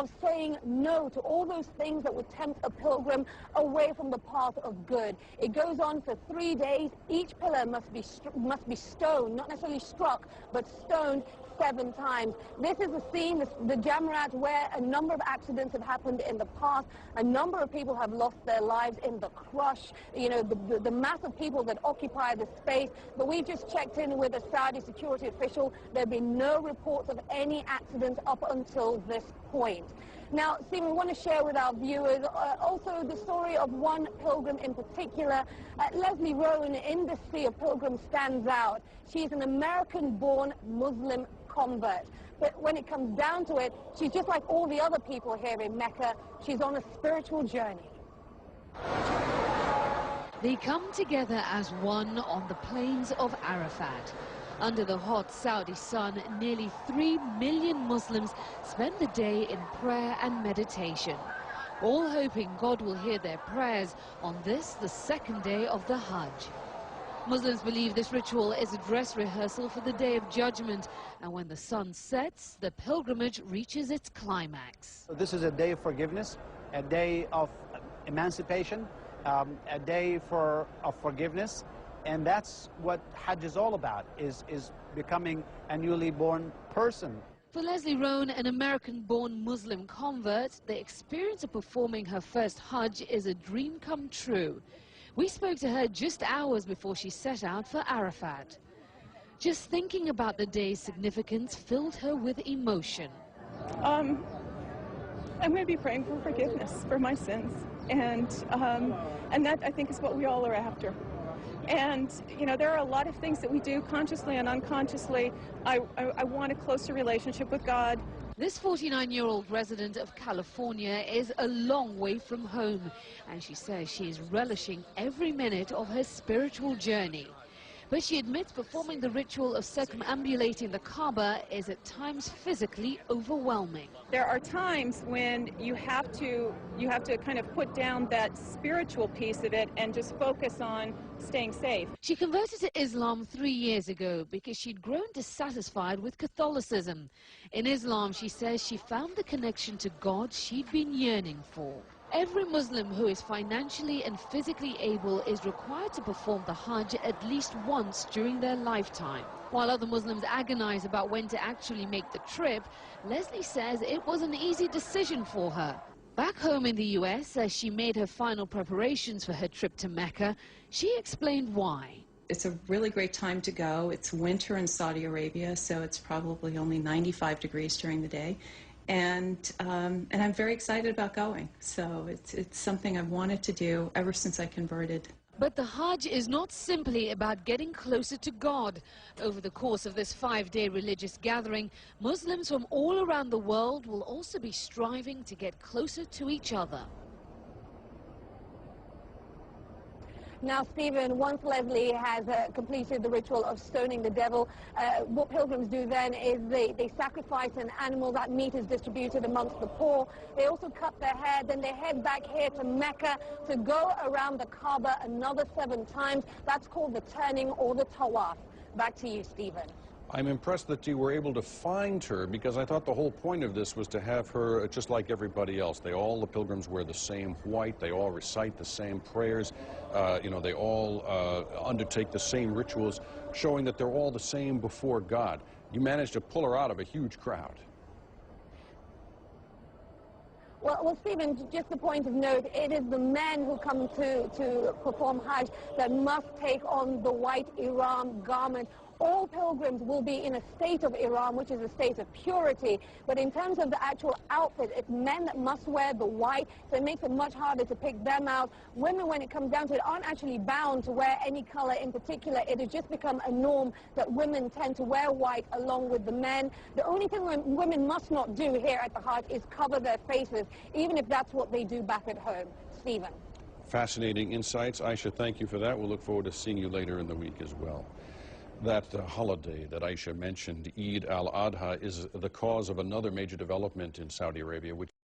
of saying no to all those things that would tempt a pilgrim away from the path of good. It goes on for 3 days. Each pillar must be stoned, not necessarily struck, but stoned 7 times. This is the scene, the Jamarat, where a number of accidents have happened in the past. A number of people have lost their lives in the crush, you know, the mass of people that occupy the space. But we've just checked in with a Saudi security official. There have been no reports of any accidents up until this point. Now, Stephen, we want to share with our viewers also the story of one pilgrim in particular. Leslie Rowan in this sea of pilgrims stands out. She's an American-born Muslim convert. But when it comes down to it, she's just like all the other people here in Mecca. She's on a spiritual journey. They come together as one on the plains of Arafat. Under the hot Saudi sun, nearly 3 million Muslims spend the day in prayer and meditation, all hoping God will hear their prayers on this, the second day of the Hajj. Muslims believe this ritual is a dress rehearsal for the Day of Judgment, and when the sun sets, the pilgrimage reaches its climax. This is a day of forgiveness, a day of emancipation, a day of forgiveness. And that's what Hajj is all about, is becoming a newly born person. For Leslie Rowan, an American-born Muslim convert, the experience of performing her first Hajj is a dream come true. We spoke to her just hours before she set out for Arafat. Just thinking about the day's significance filled her with emotion. I'm going to be praying for forgiveness for my sins, and that, I think, is what we all are after. And, you know, there are a lot of things that we do consciously and unconsciously. I want a closer relationship with God. This 49-year-old resident of California is a long way from home, and she says she is relishing every minute of her spiritual journey. But she admits performing the ritual of circumambulating the Kaaba is at times physically overwhelming. There are times when you have to kind of put down that spiritual piece of it and just focus on staying safe. She converted to Islam 3 years ago because she'd grown dissatisfied with Catholicism. In Islam, she says she found the connection to God she'd been yearning for. Every Muslim who is financially and physically able is required to perform the Hajj at least once during their lifetime. While other Muslims agonize about when to actually make the trip, Leslie says it was an easy decision for her. Back home in the US, as she made her final preparations for her trip to Mecca, she explained why. It's a really great time to go. It's winter in Saudi Arabia, so it's probably only 95 degrees during the day. And I'm very excited about going. So it's something I've wanted to do ever since I converted. But the Hajj is not simply about getting closer to God. Over the course of this 5-day religious gathering, Muslims from all around the world will also be striving to get closer to each other. Now, Stephen, once Leslie has completed the ritual of stoning the devil, what pilgrims do then is they sacrifice an animal. That meat is distributed amongst the poor. They also cut their hair. Then they head back here to Mecca to go around the Kaaba another 7 times. That's called the turning or the tawaf. Back to you, Stephen. I'm impressed that you were able to find her, because I thought the whole point of this was to have her just like everybody else. The pilgrims wear the same white. They all recite the same prayers. You know, they all undertake the same rituals, showing that they're all the same before God. You managed to pull her out of a huge crowd. Well, Stephen, just a point of note, it is the men who come to perform Hajj that must take on the white ihram garment. All pilgrims will be in a state of ihram, which is a state of purity. But in terms of the actual outfit, it's men that must wear the white, so it makes it much harder to pick them out. Women, when it comes down to it, aren't actually bound to wear any color in particular. It has just become a norm that women tend to wear white along with the men. The only thing women must not do here at the Hajj is cover their faces, even if that's what they do back at home. Stephen. Fascinating insights. Aisha, thank you for that. We'll look forward to seeing you later in the week as well. That holiday that Aisha mentioned, Eid al-Adha, is the cause of another major development in Saudi Arabia, which